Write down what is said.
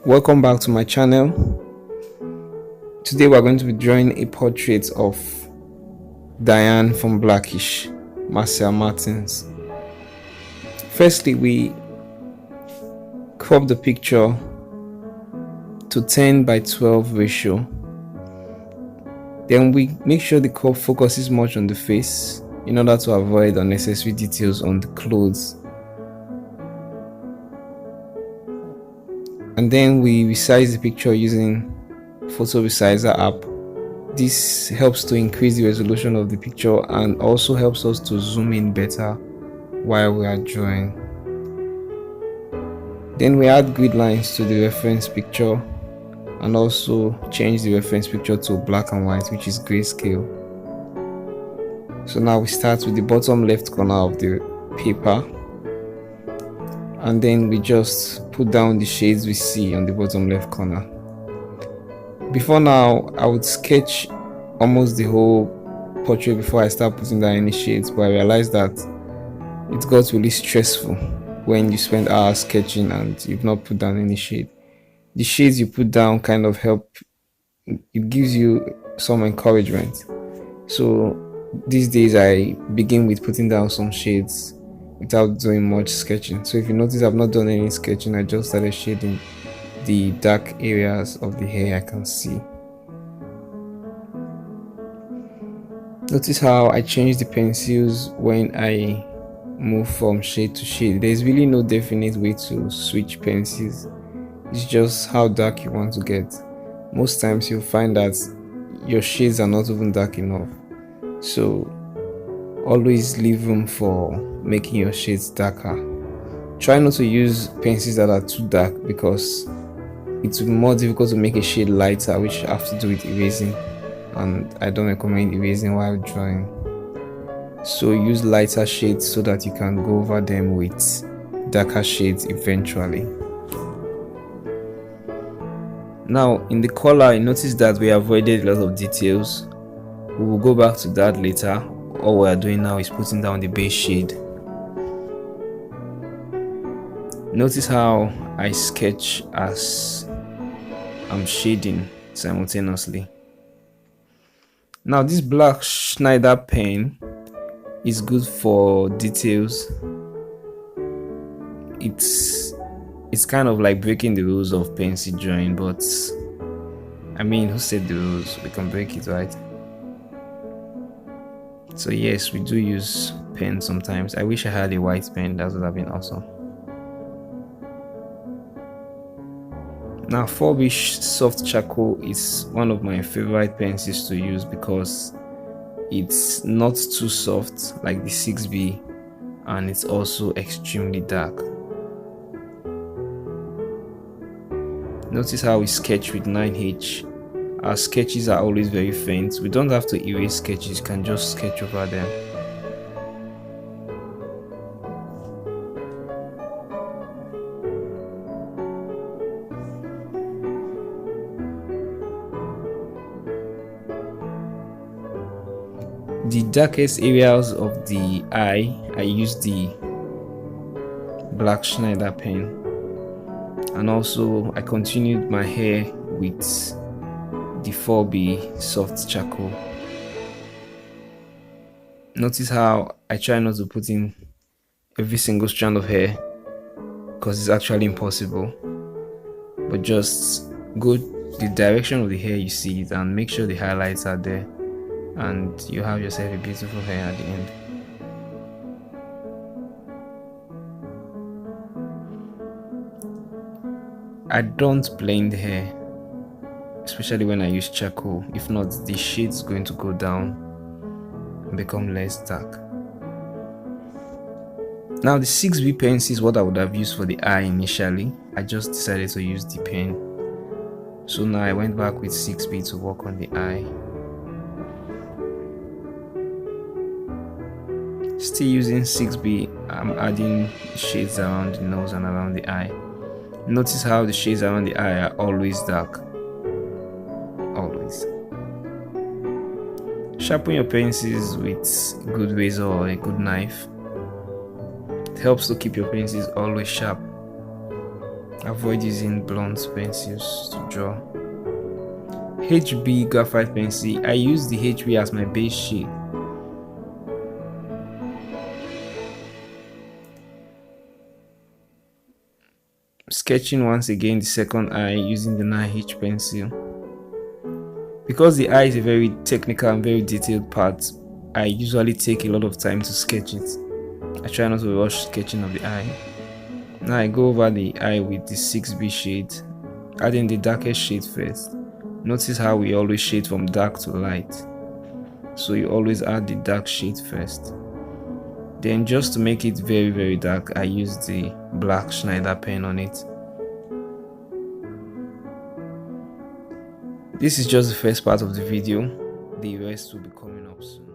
Welcome back to my channel. Today we're going to be drawing a portrait of Diane from Blackish, Marsia Martins. Firstly, we crop the picture to 10 by 12 ratio. Then we make sure the crop focuses much on the face in order to avoid unnecessary details on the clothes. And then we resize the picture using photo resizer app. This helps to increase the resolution of the picture and also helps us to zoom in better while we are drawing. Then we add grid lines to the reference picture and also change the reference picture to black and white, which is grayscale. So now we start with the bottom left corner of the paper, and then we just put down the shades we see on the bottom left corner. Before now, I would sketch almost the whole portrait before I start putting down any shades, but I realized that it got really stressful when you spend hours sketching and you've not put down any shade. The shades you put down kind of help, it gives you some encouragement. So these days I begin with putting down some shades without doing much sketching. So if you notice, I've not done any sketching. I just started shading the dark areas of the hair I can see. Notice how I change the pencils when I move from shade to shade. There's really no definite way to switch pencils. It's just how dark you want to get. Most times you'll find that your shades are not even dark enough. So always leave room for making your shades darker. Try not to use pencils that are too dark because it will be more difficult to make a shade lighter, which I have to do with erasing, and I don't recommend erasing while drawing. So use lighter shades so that you can go over them with darker shades eventually. Now in the color, you notice that we avoided a lot of details. We will go back to that later. All we are doing now is putting down the base shade. Notice how I sketch as I'm shading simultaneously. Now this black Schneider pen is good for details. It's kind of like breaking the rules of pencil drawing, but I mean, who said the rules? We can break it, right? So yes, we do use pen sometimes. I wish I had a white pen. That would have been awesome. Now 4B soft charcoal is one of my favorite pencils to use because it's not too soft like the 6B, and it's also extremely dark. Notice how we sketch with 9H. Our sketches are always very faint. We don't have to erase sketches, you can just sketch over them. The darkest areas of the eye, I use the black Schneider pen, and also I continued my hair with the 4B soft charcoal. Notice how I try not to put in every single strand of hair because it's actually impossible, but just go the direction of the hair you see it and make sure the highlights are there, and you have yourself a beautiful hair at the end. I don't blend hair, especially when I use charcoal. If not, the shade's going to go down and become less dark. Now the 6B pencil is what I would have used for the eye initially. I just decided to use the pen. So now I went back with 6B to work on the eye. Still using 6B, I'm adding shades around the nose and around the eye. Notice how the shades around the eye are always dark. Always. Sharpen your pencils with a good razor or a good knife. It helps to keep your pencils always sharp avoid using blunt pencils to draw. HB graphite pencil, I use the HB as my base shade. Sketching once again the second eye using the 9H pencil. Because the eye is a very technical and very detailed part, I usually take a lot of time to sketch it. I try not to rush sketching of the eye. Now I go over the eye with the 6B shade, adding the darkest shade first. Notice how we always shade from dark to light. So you always add the dark shade first. Then just to make it very, very dark, I use the black Schneider pen on it. This is just the first part of the video. The rest will be coming up soon.